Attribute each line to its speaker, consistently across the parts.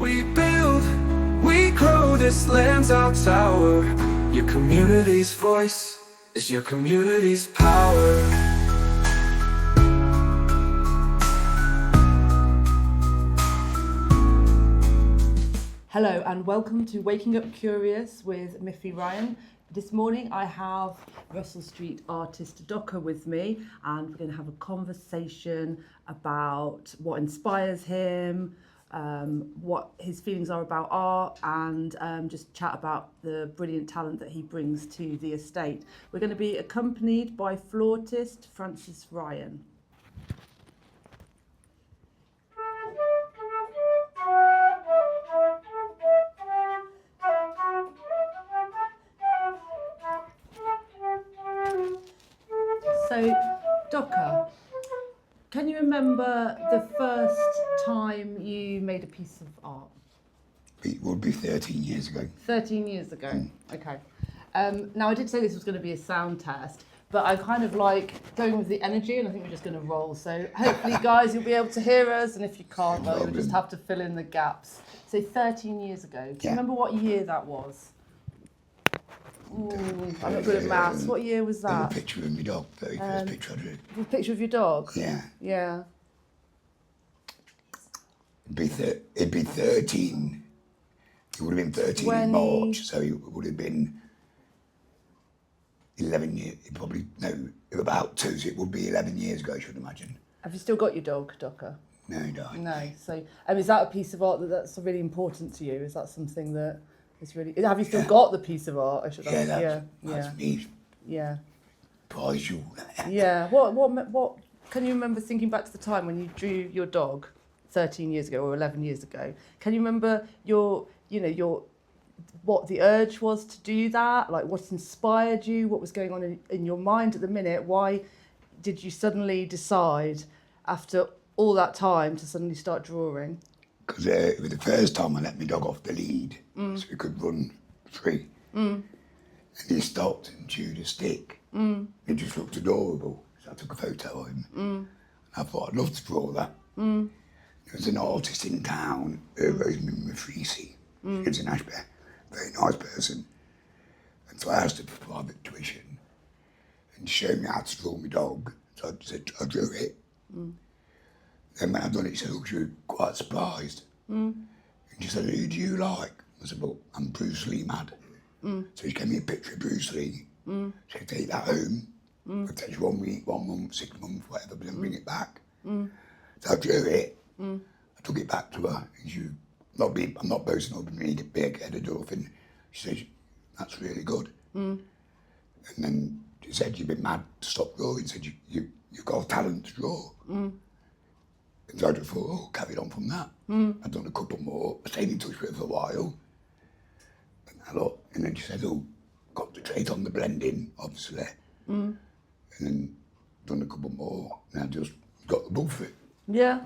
Speaker 1: we build, we grow, this land's our tower. Your community's voice is your community's power.
Speaker 2: Hello and welcome to Waking Up Curious with Miffy Ryan. This morning I have Russell Street artist Docker with me, and we're going to have a conversation about what inspires him, what his feelings are about art, and just chat about the brilliant talent that he brings to the estate. We're going to be accompanied by flautist Francis Ryan. So, Docker, can you remember the first time you made a piece of art?
Speaker 3: It would be 13 years ago.
Speaker 2: 13 years ago, okay. Now, I did say this was going to be a sound test, but I kind of like going with the energy, and I think we're just going to roll. So hopefully, guys, you'll be able to hear us, and if you can't, well, you'll just have to fill in the gaps. So 13 years ago, do you remember what year that was? Ooh, I'm not good at maths. What year was that?
Speaker 3: A picture of my dog, very first picture I drew.
Speaker 2: A picture of your dog?
Speaker 3: Yeah.
Speaker 2: Yeah.
Speaker 3: It'd be 13. It would have been 13 in March, so it would have been 11 years. About 2, so it would be 11 years ago, I should imagine.
Speaker 2: Have you still got your dog, Docker?
Speaker 3: No, he died.
Speaker 2: No. So, is that a piece of art that's really important to you? Is that something that is really? Have you still got the piece of art? I should ask.
Speaker 3: That's me.
Speaker 2: Yeah.
Speaker 3: Prize jewel.
Speaker 2: Yeah. What? Can you remember thinking back to the time when you drew your dog 13 years ago or 11 years ago? Can you remember what the urge was to do that? Like, what inspired you? What was going on in your mind at the minute? Why did you suddenly decide, after all that time, to suddenly start drawing?
Speaker 3: Because it was the first time I let my dog off the lead, so he could run free. And he stopped and chewed a stick. It just looked adorable, so I took a photo of him. And I thought I'd love to draw that. There was an artist in town, Rosemary Mafrisi. She was in Ashby, very nice person. And so I asked her for private tuition and she showed me how to draw my dog. So I said, I drew it. Then when I'd done it, she said, oh, she was quite surprised. And she said, who do you like? I said, well, I'm Bruce Lee mad. So she gave me a picture of Bruce Lee. She said, take that home. It'll take you 1 week, 1 month, 6 months, whatever, but then bring it back. So I drew it. I took it back to her. And I'm not boasting over me, get big-headed or anything. She said, that's really good. And then she said, you've been mad to stop drawing. She said, you've got a talent to draw. And so I just thought, carried on from that. I'd done a couple more, I stayed in touch with her for a while. And then she said, concentrate on the blending, obviously. And then done a couple more, and I just got the bug for it.
Speaker 2: Yeah.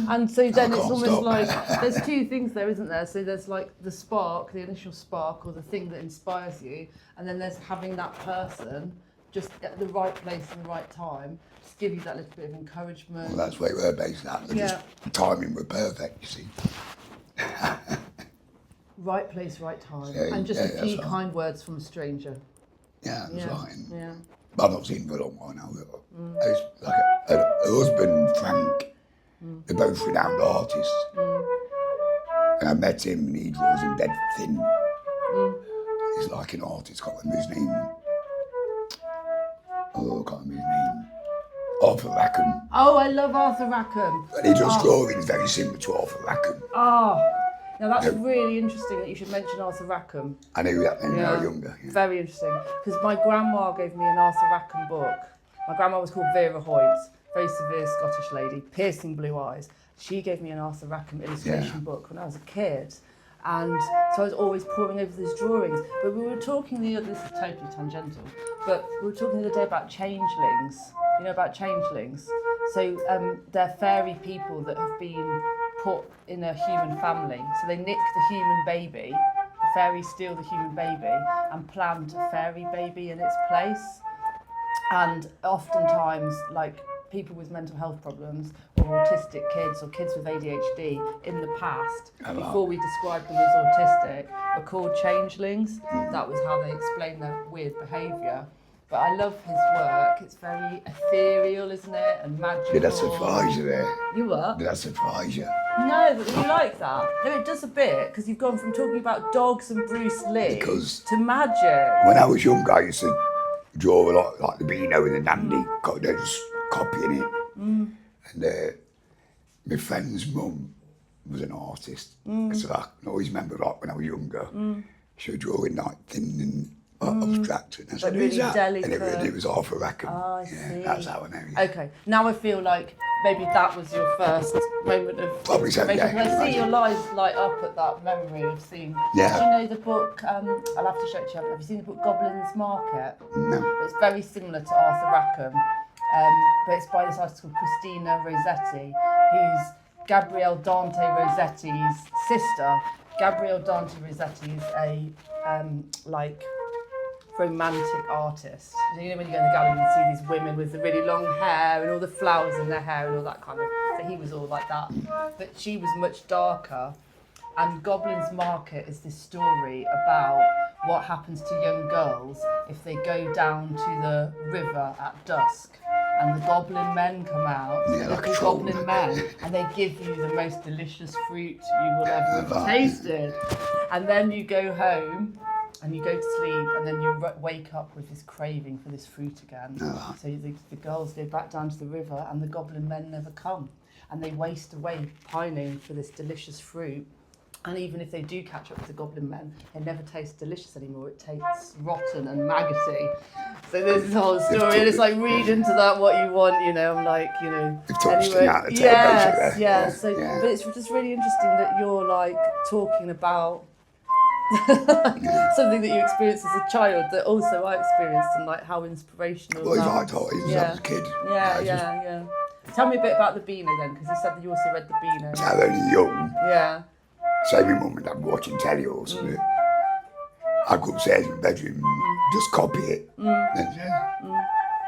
Speaker 2: And so then it's almost
Speaker 3: stop.
Speaker 2: like, there's two things there, isn't there? So there's like the spark, the initial spark, or the thing that inspires you, and then there's having that person just at the right place and the right time, just give you that little bit of encouragement.
Speaker 3: Well, that's where we're based at. Just the timing were perfect, you see.
Speaker 2: Right place, right time, and just a few kind words from a stranger.
Speaker 3: Yeah, that's right.
Speaker 2: Yeah.
Speaker 3: But I've not seen him for a long while now. Like her husband, Frank, they're both renowned artists. And I met him and he draws him dead thin. He's like an artist, can't remember his name. I can't remember his name. Arthur Rackham.
Speaker 2: Oh, I love Arthur Rackham.
Speaker 3: And he does drawings very similar to Arthur Rackham.
Speaker 2: Now that's really interesting that you should mention Arthur Rackham.
Speaker 3: I knew that when I was younger. Yeah.
Speaker 2: Very interesting, because my grandma gave me an Arthur Rackham book. My grandma was called Vera Hoyt, very severe Scottish lady, piercing blue eyes. She gave me an Arthur Rackham illustration book when I was a kid. And so I was always poring over those drawings. But we were talking this is totally tangential, but we were talking the other day about changelings. You know about changelings? So they're fairy people that have been put in a human family. So they nick the human baby, the fairies steal the human baby and plant a fairy baby in its place. And oftentimes, like, people with mental health problems or autistic kids or kids with ADHD in the past,
Speaker 3: Oh, wow.
Speaker 2: before we described them as autistic, were called changelings. That was how they explained their weird behaviour. But I love his work. It's very ethereal, isn't it? And magical.
Speaker 3: Did that surprise you there?
Speaker 2: You what?
Speaker 3: Did that surprise you?
Speaker 2: No, but you like that. No, it does a bit, because you've gone from talking about dogs and Bruce Lee
Speaker 3: Because
Speaker 2: to magic.
Speaker 3: when I was younger, I used to draw a lot like the Beano and the Dandy, just copying it. And my friend's mum was an artist, so I can always remember like when I was younger, she was drawing like thin and abstract, and I said,
Speaker 2: really
Speaker 3: "Who's that?"
Speaker 2: delicate.
Speaker 3: And it was Arthur Rackham.
Speaker 2: Oh, I see.
Speaker 3: That's how I know you.
Speaker 2: Okay, now I feel like maybe that was your first moment of
Speaker 3: Probably so,
Speaker 2: inspiration.
Speaker 3: yeah,
Speaker 2: I see
Speaker 3: imagine.
Speaker 2: your eyes light up at that memory of seeing.
Speaker 3: Yeah.
Speaker 2: Do you know the book? I'll have to show it to you. Have you seen the book Goblin's Market?
Speaker 3: No.
Speaker 2: It's very similar to Arthur Rackham, but it's by this artist called Christina Rossetti, who's Gabriele Dante Rossetti's sister. Gabriele Dante Rossetti is a like romantic artist. You know when you go in the gallery and you see these women with the really long hair and all the flowers in their hair and all that kind of. So he was all like that, but she was much darker. And Goblin's Market is this story about what happens to young girls if they go down to the river at dusk and the goblin men come out,
Speaker 3: Yeah, like a
Speaker 2: the
Speaker 3: troll.
Speaker 2: goblin men, and they give you the most delicious fruit you will ever have tasted. And then you go home and you go to sleep, and then you wake up with this craving for this fruit again.
Speaker 3: Oh.
Speaker 2: So the girls go back down to the river and the goblin men never come. And they waste away pining for this delicious fruit. And even if they do catch up with the goblin men, it never tastes delicious anymore. It tastes rotten and maggoty. So there's this whole story, and it's like, read into that what you want, you know. I'm like, you know.
Speaker 3: You've touched
Speaker 2: anyway,
Speaker 3: it out of the
Speaker 2: yes,
Speaker 3: basically.
Speaker 2: yeah.
Speaker 3: Yeah,
Speaker 2: So,
Speaker 3: yeah.
Speaker 2: but it's just really interesting that you're like talking about something that you experienced as a child that also I experienced, and like how inspirational.
Speaker 3: Well,
Speaker 2: that-
Speaker 3: I thought it was I was a kid.
Speaker 2: Yeah,
Speaker 3: You know,
Speaker 2: yeah. Tell me a bit about the Beano then, because you said that you also read the Beano.
Speaker 3: I was only young.
Speaker 2: Yeah.
Speaker 3: So my mum and dad were watching telly or something. I'd go upstairs in my bedroom, just copy it. Then say,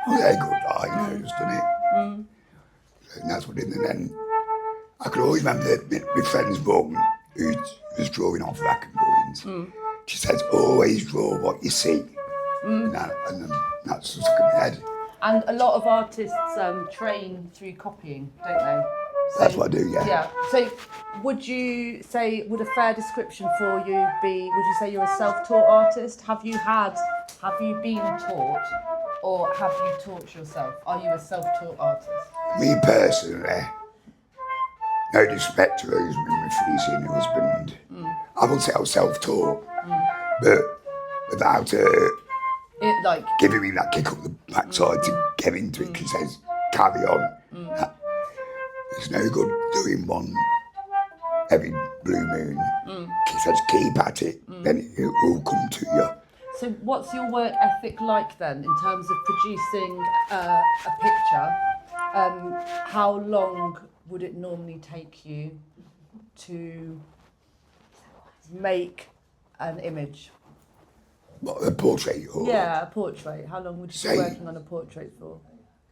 Speaker 3: oh, yeah, good, you know, just done it. And that's what I did. And then I could always remember that my friend's mum, who was drawing off Rackham drawings, she says, always draw what you see. And that's just stuck in my head.
Speaker 2: And a lot of artists train through copying, don't they? So,
Speaker 3: That's what I do, yeah.
Speaker 2: Yeah. So would you say, would a fair description for you be, would you say you're a self-taught artist? Have you been taught, or have you taught yourself? Are you a self-taught artist?
Speaker 3: Me personally, no disrespect to those my freezing husband, I would say I was self-taught, but without
Speaker 2: It like,
Speaker 3: giving me that kick up the backside to get into it, because he says, carry on. It's no good doing one every blue moon. He says, keep at it, then it will come to you.
Speaker 2: so what's your work ethic like then, in terms of producing a picture? How long would it normally take you to make an image?
Speaker 3: What, a portrait? Or,
Speaker 2: Yeah, a portrait. How long would you
Speaker 3: Say-
Speaker 2: be working on a portrait for?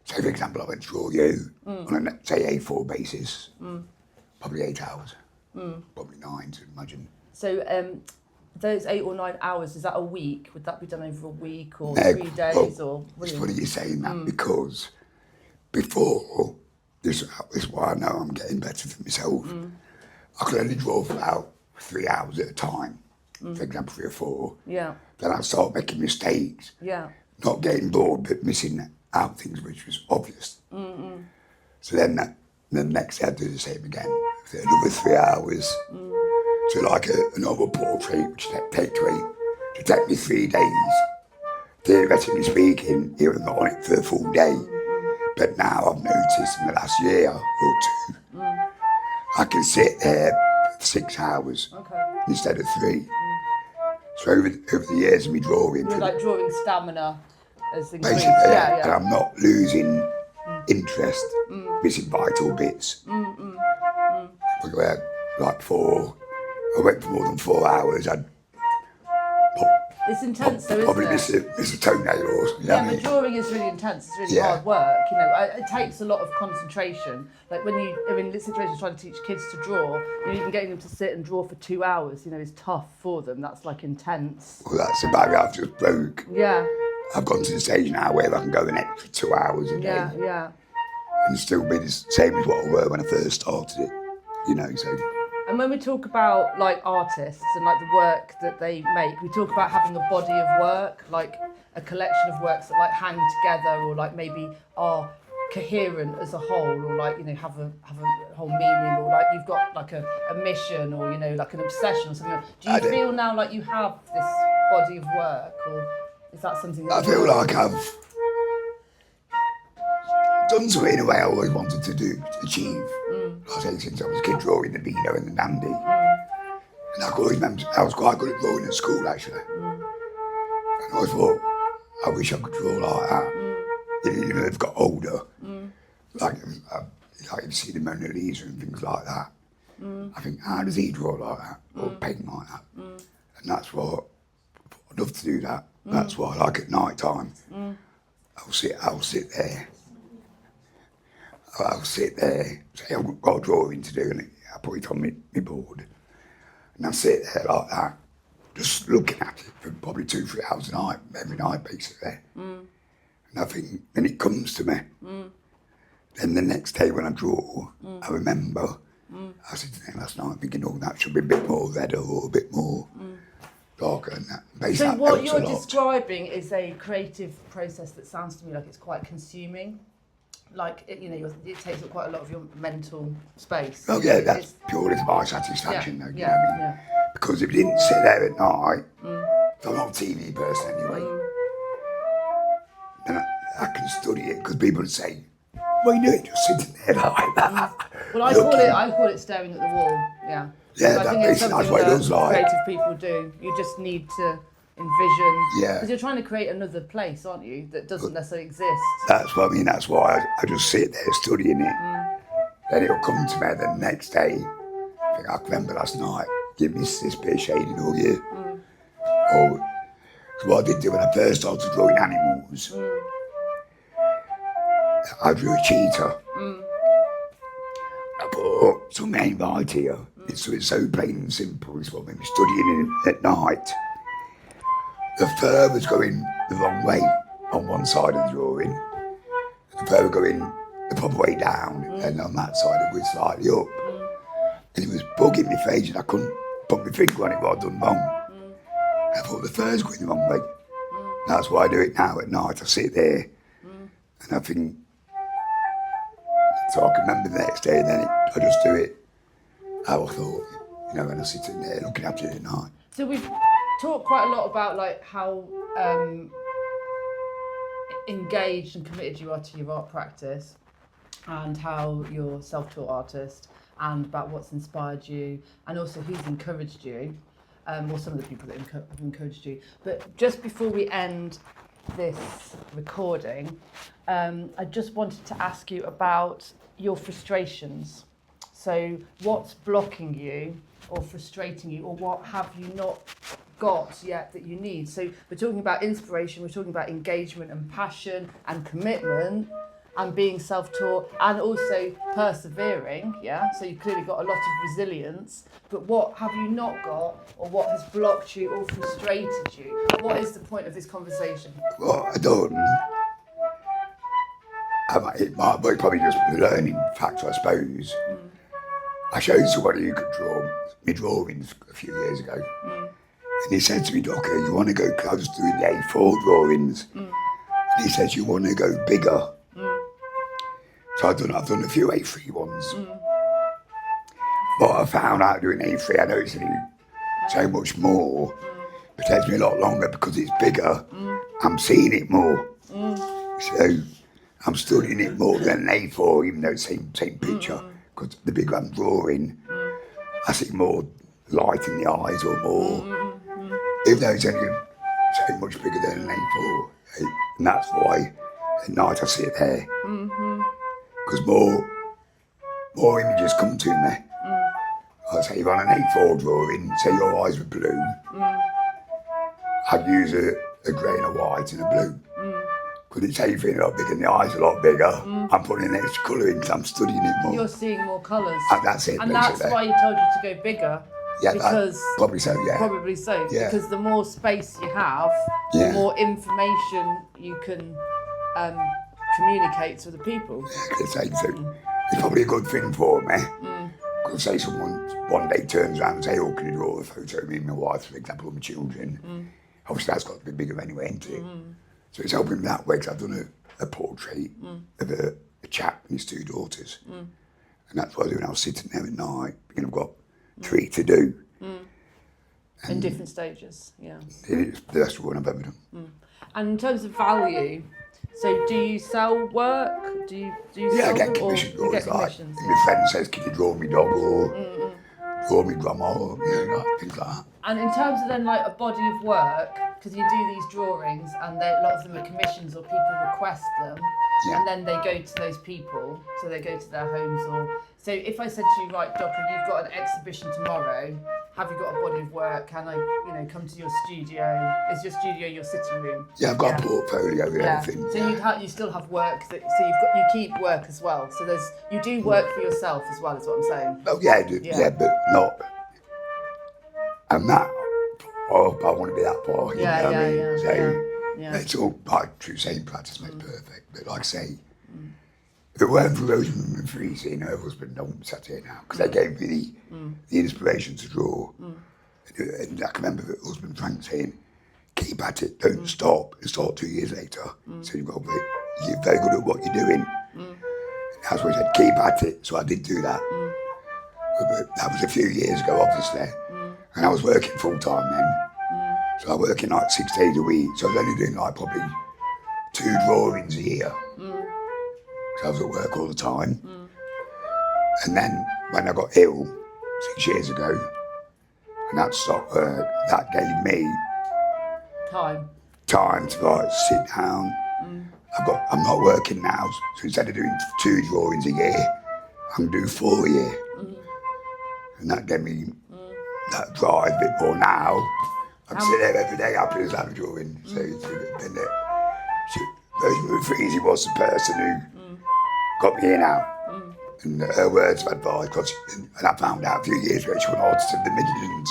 Speaker 3: Say, for example, I went to draw you on a, say, A4 basis, probably 8 hours, probably 9, to imagine.
Speaker 2: So those 8 or 9 hours, is that a week? Would that be done over a week or
Speaker 3: No,
Speaker 2: 3 days?
Speaker 3: well,
Speaker 2: Or
Speaker 3: it's funny you're saying that, because before, this is why I know I'm getting better for myself, I could only draw for about 3 hours at a time, for example, 3 or 4.
Speaker 2: Yeah,
Speaker 3: Then I'd start making mistakes,
Speaker 2: yeah.
Speaker 3: not getting bored, but missing out things which was obvious. So then the next day I'd do the same again, for another 3 hours. So like a normal portrait, which to take me 3 days, theoretically speaking, you were not on it for a full day. But now I've noticed in the last year or 2, I can sit there for 6 hours instead of 3. So over the years of me drawing,
Speaker 2: You're like drawing stamina as things
Speaker 3: basically,
Speaker 2: yeah.
Speaker 3: and I'm not losing interest, missing vital bits. Like before, I went for more than 4 hours, I'd
Speaker 2: It's intense though,
Speaker 3: Probably
Speaker 2: isn't it?
Speaker 3: miss a toenail or something.
Speaker 2: Yeah, but drawing is really intense. It's really hard work. You know, it takes a lot of concentration. Like when you are in situations trying to teach kids to draw, you know, even getting them to sit and draw for 2 hours, you know, is tough for them. That's like intense.
Speaker 3: Well, that's the barrier I've just broke.
Speaker 2: Yeah.
Speaker 3: I've gone to the stage now where I can go an extra 2 hours a day.
Speaker 2: Yeah.
Speaker 3: And still be the same as what I were when I first started it. You know, so.
Speaker 2: And when we talk about like artists and like the work that they make, we talk about having a body of work, like a collection of works that like hang together or like maybe are coherent as a whole, or like, you know, have a whole meaning, or like you've got like a mission, or, you know, like an obsession or something. Do you feel now like you have this body of work, or is that something that
Speaker 3: I feel like I've done something in a way I always wanted to achieve. Like I say, since I was a kid, drawing the Beano and the Dandy. And I could always remember, I was quite good at drawing at school actually. And I always thought, I wish I could draw like that. You know, they've got older. Like you see the Mona Lisa and things like that. I think, how does he draw like that? Or paint like that? And that's what, I'd love to do that. That's what I like at night time. I'll sit there. Say I've got a drawing to do, and I put it on my board. And I sit there like that, just looking at it for probably 2-3 hours a night, every night basically. And I think, then it comes to me. Then the next day when I draw, I remember, I was sitting there last night thinking, oh, that should be a bit more redder or a bit more darker. And that,
Speaker 2: so what you're describing is a creative process that sounds to me like it's quite consuming. Like, you know, it takes up quite a lot of your mental space.
Speaker 3: Oh yeah, that's purely for my satisfaction though, you know what I mean?
Speaker 2: Yeah.
Speaker 3: Because if you didn't sit there at night, I'm not a TV person anyway, then I can study it, because people would say, what are you doing, just sitting there like that?
Speaker 2: Well, I call it staring at the wall, yeah.
Speaker 3: Yeah,
Speaker 2: I think it's
Speaker 3: that's what it looks like.
Speaker 2: creative people do. You just need to envision, because
Speaker 3: Yeah.
Speaker 2: you're trying to create another place, aren't you, that doesn't necessarily exist.
Speaker 3: That's what I mean, that's why I just sit there studying it. Then it'll come to me the next day. I think I can remember last night, give me this bit of shading all year. Or, so what I did do when I first started drawing animals, I drew a cheetah. I put some main right here. It's so plain and simple. It's what made me studying it at night. The fur was going the wrong way on one side of the drawing. The fur was going the proper way down, and on that side it was slightly up. And it was bugging me face, and I couldn't put my finger on it what I'd done wrong. I thought the fur's going the wrong way. That's why I do it now at night. I sit there, and I think, so I can remember the next day, and then I just do it how I thought, you know, when I sit in there looking at it at night.
Speaker 2: So we've talked quite a lot about like how engaged and committed you are to your art practice, and how you're a self-taught artist, and about what's inspired you, and also who's encouraged you, or some of the people that have encouraged you. But just before we end this recording, I just wanted to ask you about your frustrations. So what's blocking you or frustrating you, or what have you not got yet that you need? So we're talking about inspiration, we're talking about engagement and passion and commitment and being self-taught and also persevering, yeah? So you've clearly got a lot of resilience, but what have you not got, or what has blocked you or frustrated you? What is the point of this conversation?
Speaker 3: Well, I don't. It might be probably just a learning factor, I suppose. I showed somebody who could draw me drawings a few years ago. And he said to me, Docker, you want to go, I was doing the A4 drawings. And he says, you want to go bigger. So I've done a few A3 ones. But I found out doing A3, I know it's only so much more, but it takes me a lot longer because it's bigger. I'm seeing it more. So I'm studying it more than an A4, even though it's the same picture. Because the bigger I'm drawing, I see more light in the eyes or more. Even though it's only so much bigger than an A4. And that's why at night I sit there. Because more images come to me. I say, if on an A4 drawing, say your eyes were blue, I'd use a grey and a white and a blue. Because it's everything a lot bigger and the eyes a lot bigger. I'm putting an extra colour in because I'm studying it more.
Speaker 2: You're seeing more colours.
Speaker 3: And that's it,
Speaker 2: And
Speaker 3: basically.
Speaker 2: that's why he told you to go bigger.
Speaker 3: Yeah,
Speaker 2: because
Speaker 3: probably so, yeah.
Speaker 2: Probably so.
Speaker 3: Yeah.
Speaker 2: Because the more space you have,
Speaker 3: Yeah.
Speaker 2: the more information you can communicate to the people.
Speaker 3: Yeah, because it's probably a good thing for me. Because say someone one day turns around and say, oh, can you draw a photo of me and my wife, for example, of my children? Obviously that's got to be bigger anyway, ain't it? So it's helping that way, because I've done a portrait of a chap and his 2 daughters. And that's what I do when I was sitting there at night, thinking I've got 3 to do.
Speaker 2: In different stages, yeah.
Speaker 3: It's the best one I've ever done.
Speaker 2: And in terms of value, so do you sell work? Do you
Speaker 3: Yeah,
Speaker 2: sell
Speaker 3: I get
Speaker 2: them, or
Speaker 3: commission
Speaker 2: you get
Speaker 3: drawings. Like,
Speaker 2: commissions?
Speaker 3: if my friend says, can you draw me dog or draw me grandma, or like, things like that.
Speaker 2: And in terms of then like a body of work, because you do these drawings and a lot of them are commissions or people request them, and then they go to those people, so they go to their homes. Or so if I said to you, right, Docker, you've got an exhibition tomorrow, have you got a body of work? Can I, come to your studio? Is your studio your sitting room?
Speaker 3: Yeah, I've got a portfolio and everything.
Speaker 2: So you still have work you keep work as well. So you do work for yourself as well, is what I'm saying.
Speaker 3: Oh yeah, I do. Yeah, but not. I'm not. Oh, I want to be that far. You know what I mean? So it's all like true saying practice makes perfect. But like I say, if it weren't for Rosemary and Freezy and her husband, I wouldn't be sat here now, because they gave me the inspiration to draw. And I can remember the husband Frank saying, keep at it, don't stop. And start 2 years later. So you're very good at what you're doing. And that's why he said, keep at it. So I did do that. But that was a few years ago, obviously. And I was working full time then. So I was working like 6 days a week. So I was only doing like probably 2 drawings a year. So I was at work all the time. And then when I got ill 6 years ago, and that stopped work, that gave me time to like sit down. I'm not working now, so instead of doing 2 drawings a year, I'm gonna do 4 a year. And that gave me that drive a bit more now. I can sit there every day happy as I'm drawing. So it's been it. Rosemary Freezy was the person who got me in out. And her words of advice, and I found out a few years ago she was an artist of the Midlands.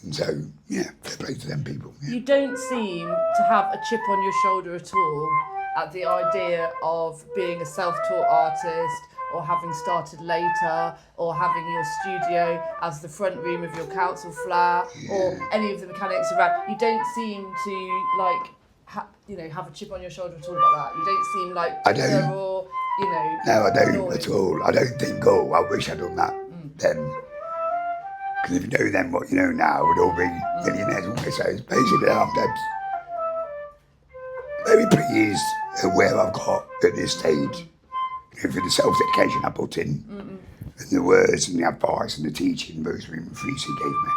Speaker 3: And so, yeah, fair play to them people. Yeah.
Speaker 2: You don't seem to have a chip on your shoulder at all at the idea of being a self-taught artist, or having started later, or having your studio as the front room of your council flat, or any of the mechanics around. You don't seem to have a chip on your shoulder at all about that. You don't seem like bitter or
Speaker 3: No, I don't
Speaker 2: annoyed.
Speaker 3: at all. I don't think, oh, I wish I'd done that then. Because if you know then what you know now, we'd all be millionaires, wouldn't we? So basically, I'm dead. Very pleased at where I've got at this stage. For the self-education I put in, and the words and the advice and the teaching Rosemary and Freezy gave me.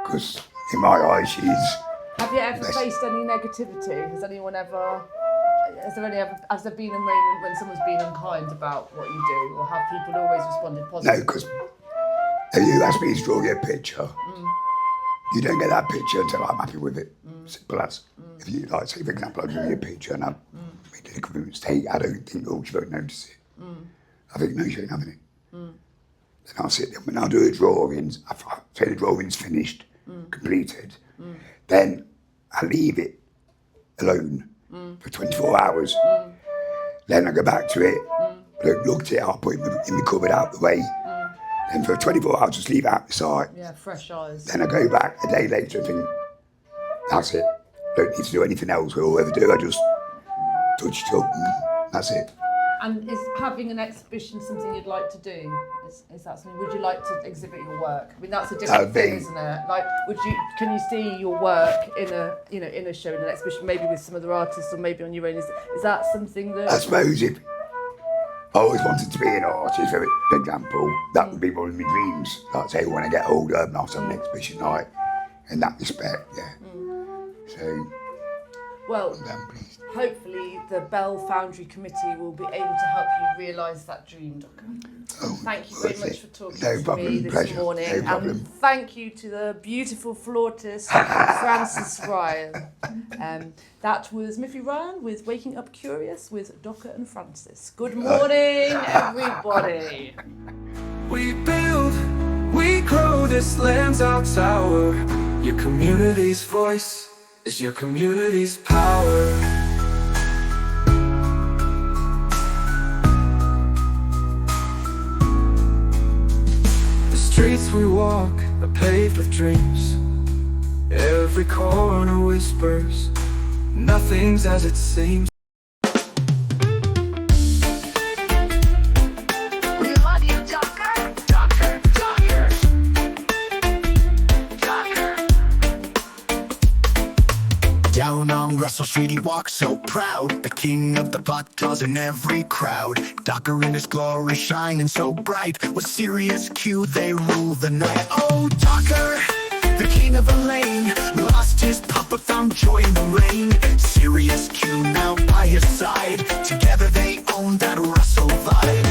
Speaker 3: Because in my eyes, she's.
Speaker 2: Have you ever faced any negativity? Has there been a moment when someone's been unkind about what you do, or have people always responded positively?
Speaker 3: No, because if you ask me to draw you a picture, you don't get that picture until I'm happy with it. Simple as. If you like, say for example, I drew you a picture and I made a complete mistake, I don't think, oh, she won't notice it. I think, no, she ain't having it. Then I'll sit there, when I'll do the drawings, say the drawing's finished, completed, then I leave it alone for 24 hours. Then I go back to it, look at it, I'll put it in my cupboard out the way. Then for 24 hours, just leave it out the side.
Speaker 2: Yeah, fresh eyes.
Speaker 3: Then I go back a day later and think, that's it. Don't need to do anything else. All I ever do, I just touch it up and that's it.
Speaker 2: And is having an exhibition something you'd like to do? Is that something? Would you like to exhibit your work? I mean, that's a different thing, isn't it? Like, can you see your work in a show, in an exhibition, maybe with some other artists, or maybe on your own? Is that something that?
Speaker 3: I suppose if I always wanted to be an artist, for example, that would be one of my dreams. Like say, when I get older, I'll have an exhibition night. In that respect, yeah. So.
Speaker 2: Well,
Speaker 3: I'm pleased.
Speaker 2: hopefully the Bell Foundry Committee will be able to help you realise that dream, Docker.
Speaker 3: Oh,
Speaker 2: Thank you very
Speaker 3: worth
Speaker 2: much
Speaker 3: it.
Speaker 2: for talking
Speaker 3: No
Speaker 2: to
Speaker 3: problem,
Speaker 2: me this
Speaker 3: pleasure.
Speaker 2: morning.
Speaker 3: No problem.
Speaker 2: And thank you to the beautiful flautist, Francis Ryan. That was Miffy Ryan with Waking Up Curious with Docker and Francis. Good morning, everybody.
Speaker 1: We build, we grow, this land's our tower. Your community's voice is your community's power. The streets we walk are paved with dreams. Every corner whispers, nothing's as it seems.
Speaker 4: We love you, Docker. Docker, Docker. Docker.
Speaker 5: Down on Russell Street he walks so proud, the king of the pot calls in every crowd. Docker in his glory shining so bright, with serious Q they rule the night. Oh, Docker, the king of the lane, lost his puppet, found joy in the rain. Serious Q now by his side, together they own that Russell vibe.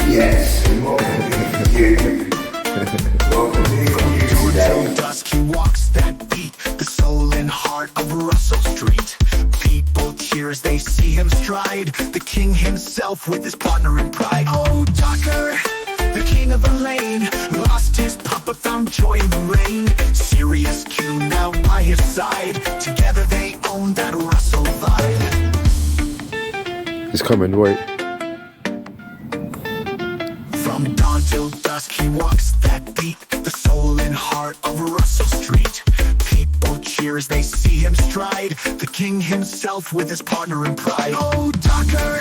Speaker 3: Yes, more than you. More than you
Speaker 5: Till
Speaker 3: today.
Speaker 5: dusk he walks that beat, the soul and heart of Russell Street. People cheer as they see him stride, the king himself with his partner in pride. Oh, Docker, the king of the lane, lost his puppet, found joy in the rain. Serious Q now by his side, together they own that Russell vibe.
Speaker 6: It's coming, wait.
Speaker 5: From dawn till dusk he walks that beat, the soul and heart of Russell Street. People cheer as they see him stride, the king himself with his partner in pride. Oh, Docker,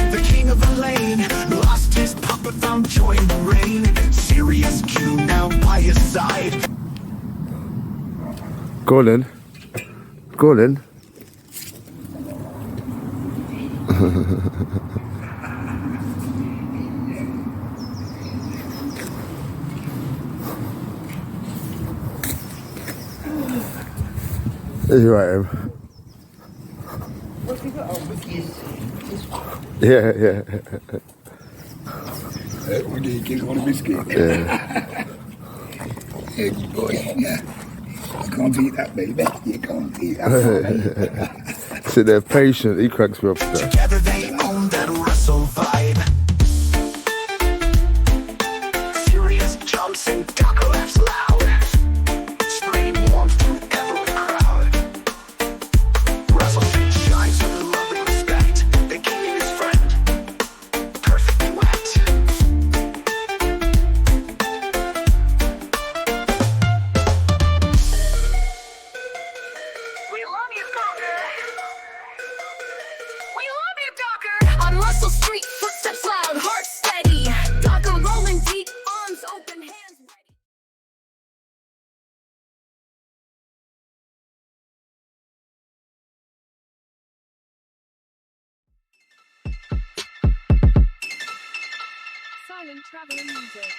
Speaker 5: the king of the lane, lost his puppet, found joy in the rain. Serious Q now by his side.
Speaker 6: Go on then. Go on then. You're right, Em.
Speaker 2: What have you got on?
Speaker 6: Yeah.
Speaker 3: What do you give one a biscuit?
Speaker 6: Yeah.
Speaker 3: Yeah, good boy. Yeah. You can't beat that, baby. You can't beat that.
Speaker 6: Sit there patient, he cracks me up there.
Speaker 5: Together they own that Russell vibe. Serious jumps and Docker laughs loud, spreading warmth through every crowd. Russell Street shines with a loving respect, the king and his friend, perfect duet.
Speaker 4: We love you, Docker. We love you, Docker. On Russell Street, footsteps loud, heart steady. Docker rolling deep, arms open, hands ready. Silent traveling music.